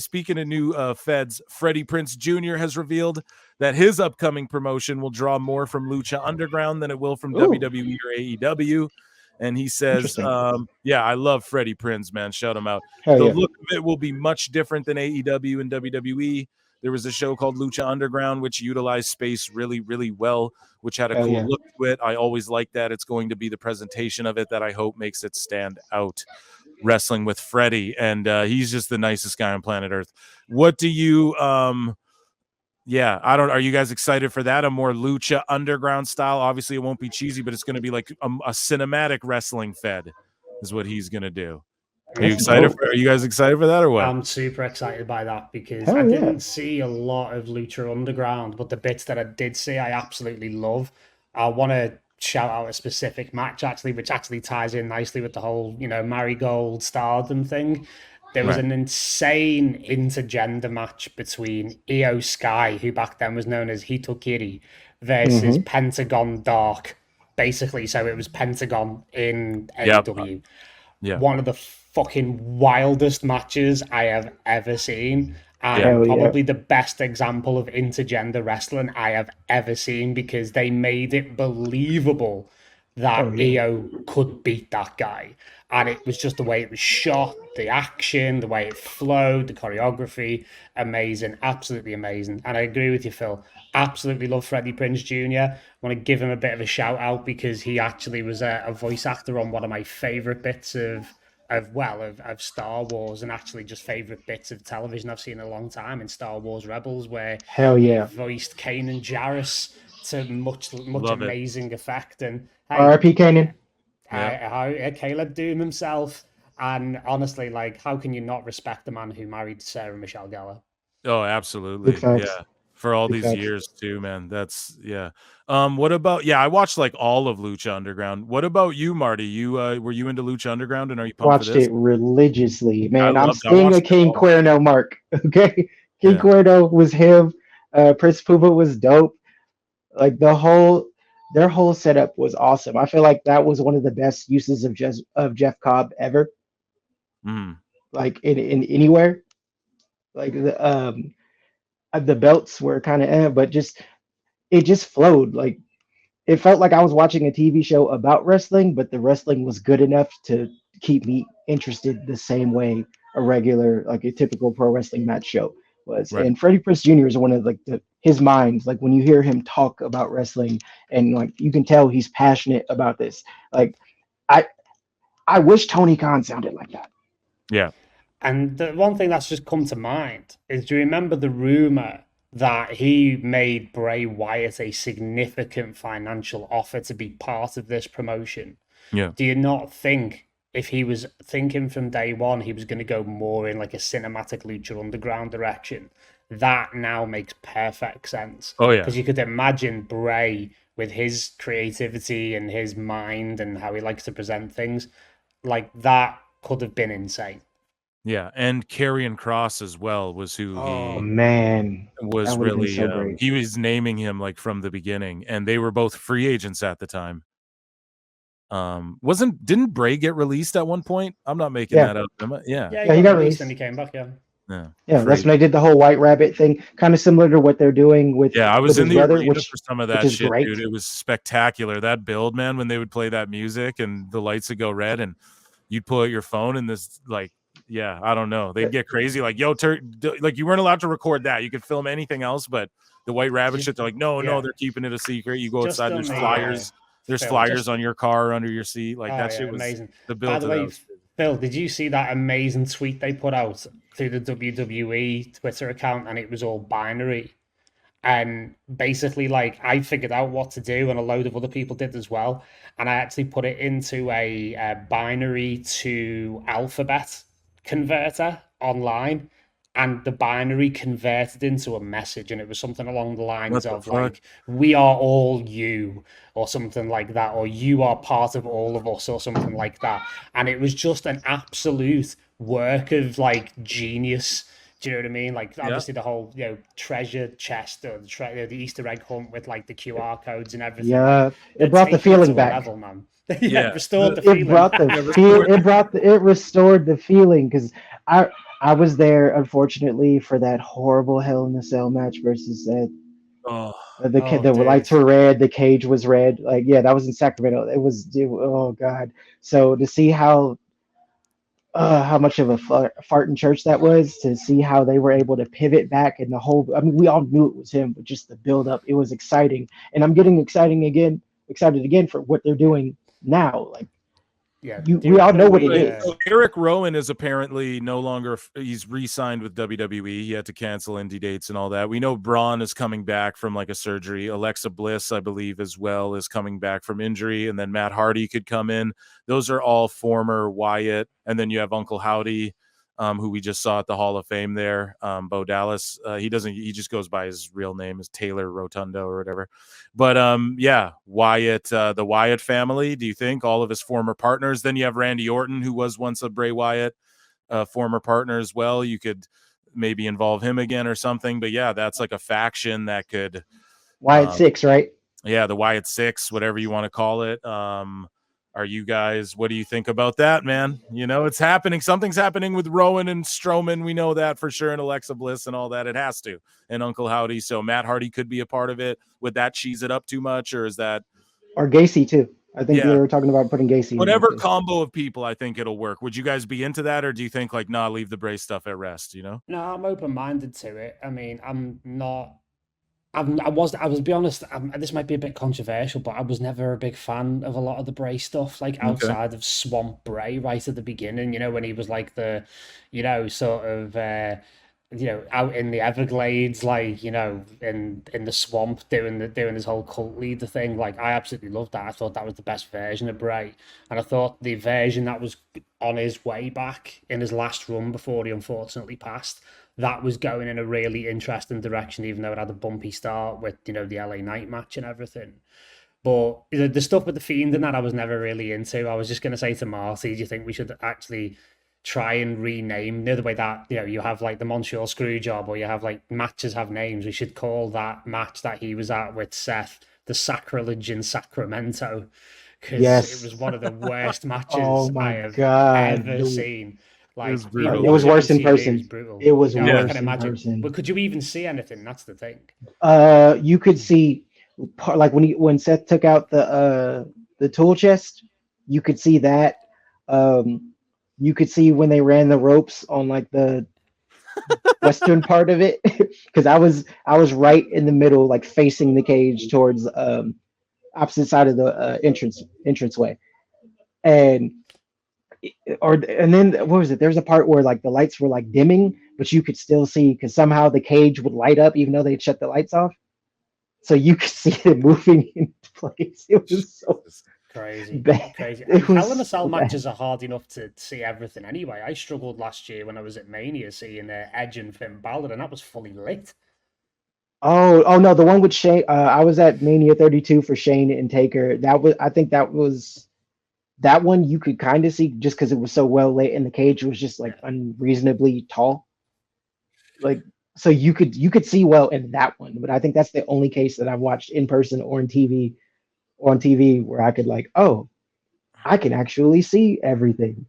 speaking of new feds, Freddie Prinze Jr. has revealed that his upcoming promotion will draw more from Lucha Underground than it will from WWE or AEW. And he says, yeah, I love Freddie Prinze, man. Shout him out. The look of it will be much different than AEW and WWE. There was a show called Lucha Underground, which utilized space really, really well, which had a cool look to it. I always like that. It's going to be the presentation of it that I hope makes it stand out. Wrestling with Freddie, and he's just the nicest guy on planet Earth. What do you are you guys excited for that? A more Lucha Underground style? Obviously it won't be cheesy, but it's going to be like a cinematic wrestling fed is what he's going to do. Are you guys excited for that or what? I'm super excited by that because I didn't see a lot of Lucha Underground, but the bits that I did see I absolutely love. I want to shout out a specific match actually, which actually ties in nicely with the whole, Marigold Stardom thing. There was an insane intergender match between Io Sky, who back then was known as Hitokiri, versus Pentagon Dark. Basically, so it was Pentagon in AEW. One of the fucking wildest matches I have ever seen. And probably the best example of intergender wrestling I have ever seen because they made it believable that Io could beat that guy. And it was just the way it was shot, the action, the way it flowed, the choreography, amazing, absolutely amazing. And I agree with you, Phil. Absolutely love Freddie Prinze Jr. I want to give him a bit of a shout out because he actually was a voice actor on one of my favorite bits of Star Wars, and actually just favorite bits of television I've seen in a long time in Star Wars Rebels, where he voiced Kanan Jarrus to much amazing effect. And R.I.P. Kanan. Caleb Doom himself. And honestly, like, how can you not respect the man who married Sarah Michelle Gellar? Oh, absolutely. Yeah. For all these years too, man. That's what about I watched like all of Lucha Underground. What about you, Marty? You were you into Lucha Underground, and are you pumped for this? Watched it religiously, man. I'm seeing a King Cuerno mark. Okay, King Cuerno was him. Prince Puma was dope. Like their whole setup was awesome. I feel like that was one of the best uses of Jeff Cobb ever. Like in anywhere, like the belts were kind of but it just flowed. Like it felt like I was watching a TV show about wrestling, but the wrestling was good enough to keep me interested the same way a typical pro wrestling match show was. And Freddie Prinze Jr. is one of like his minds. Like when you hear him talk about wrestling, and like you can tell he's passionate about this. Like I wish Tony Khan sounded like that. Yeah. And the one thing that's just come to mind is, do you remember the rumor that he made Bray Wyatt a significant financial offer to be part of this promotion? Yeah. Do you not think if he was thinking from day one he was going to go more in like a cinematic Lucha Underground direction, that now makes perfect sense? Oh, yeah. Because you could imagine Bray with his creativity and his mind and how he likes to present things, like that could have been insane. Yeah, and Karrion Kross as well was who was really so he was naming him like from the beginning, and they were both free agents at the time. Didn't Bray get released at one point? I'm not making that up. He got released and he came back. Yeah, that's when they did the whole White Rabbit thing, kind of similar to what they're doing with. Yeah, I was in the brother, arena for some of that shit, dude. It was spectacular. That build, man, when they would play that music and the lights would go red, and you'd pull out your phone and this like. Yeah, I don't know. They'd get crazy. Like, like you weren't allowed to record that. You could film anything else, but the White Rabbit shit, they're like, no, they're keeping it a secret. You go outside, there's flyers. There's flyers on your car, under your seat. Like that shit was amazing. The build. By the way, Phil, did you see that amazing tweet they put out through the WWE Twitter account? And it was all binary. And basically, like, I figured out what to do, and a load of other people did as well. And I actually put it into a binary to alphabet converter online, and the binary converted into a message, and it was something along the lines of like, we are all you, or something like that, or you are part of all of us, or something like that. And it was just an absolute work of like genius. Do you know what I mean? Like obviously the whole treasure chest, or the Easter egg hunt with like the QR codes and everything. Yeah, it brought the feeling back. Level, man. It restored the feeling. It restored the feeling, because I was there, unfortunately, for that horrible Hell in a Cell match versus Seth. Oh, the lights were red, the cage was red. Like, yeah, that was in Sacramento. Oh god. So to see how much of a fart in church that was, to see how they were able to pivot back, and the whole, I mean, we all knew it was him, but just the build up, it was exciting. And I'm getting excited again for what they're doing now. Like, yeah, we all know what it is. So Eric Rowan is apparently no longer, he's re-signed with WWE. He had to cancel indie dates and all that. We know Braun is coming back from like a surgery. Alexa Bliss, I believe, as well, is coming back from injury. And then Matt Hardy could come in. Those are all former Wyatt. And then you have Uncle Howdy, who we just saw at the Hall of Fame there. Bo Dallas. He just goes by his real name is Taylor Rotundo or whatever. But yeah, Wyatt, the Wyatt family, do you think all of his former partners? Then you have Randy Orton, who was once a Bray Wyatt former partner as well. You could maybe involve him again or something. But yeah, that's like a faction that could Wyatt Six, right? Yeah, the Wyatt Six, whatever you want to call it. Are you guys, what do you think about that, man? You know, it's happening. Something's happening with Rowan and Strowman. We know that for sure. And Alexa Bliss and all that. It has to. And Uncle Howdy. So Matt Hardy could be a part of it. Would that cheese it up too much? Or is that. Or Gacy, too. I think they were talking about putting Gacy. Whatever combo of people, I think it'll work. Would you guys be into that? Or do you think, like, nah, leave the Bray stuff at rest, you know? No, I'm open-minded to it. I mean, I'm not. I was be honest, this might be a bit controversial, but I was never a big fan of a lot of the Bray stuff, like outside of Swamp Bray right at the beginning, you know, when he was like the, you know, sort of, you know, out in the Everglades, like, you know, in the swamp doing his whole cult leader thing. Like, I absolutely loved that. I thought that was the best version of Bray. And I thought the version that was on his way back in his last run before he unfortunately passed, that was going in a really interesting direction, even though it had a bumpy start with, you know, the LA Knight match and everything. But the stuff with the Fiend and that I was never really into. I was just going to say to Marty, do you think we should actually try and rename, the way that, you know, you have like the Montreal Screwjob, or you have like matches have names? We should call that match that he was at with Seth the Sacrilege in Sacramento, because it was one of the worst matches I have ever seen. Like, it was worse in person. It was worse in person. But could you even see anything? That's the thing. You could see, like, when Seth took out the tool chest, you could see that. You could see when they ran the ropes on like the western part of it, because I was right in the middle, like facing the cage towards opposite side of the entranceway, and then what was it? There's a part where like the lights were like dimming, but you could still see, because somehow the cage would light up even though they'd shut the lights off, so you could see it moving into place. It was so crazy. Crazy. Hell in a Cell matches are hard enough to see everything anyway. I struggled last year when I was at Mania seeing Edge and Finn Balor, and that was fully lit. Oh no, the one with Shane. I was at Mania 32 for Shane and Taker. I think that was that one you could kind of see just because it was so well lit, and the cage was just like unreasonably tall. Like, so you could see well in that one, but I think that's the only case that I've watched in person or on TV where I could like, oh, I can actually see everything.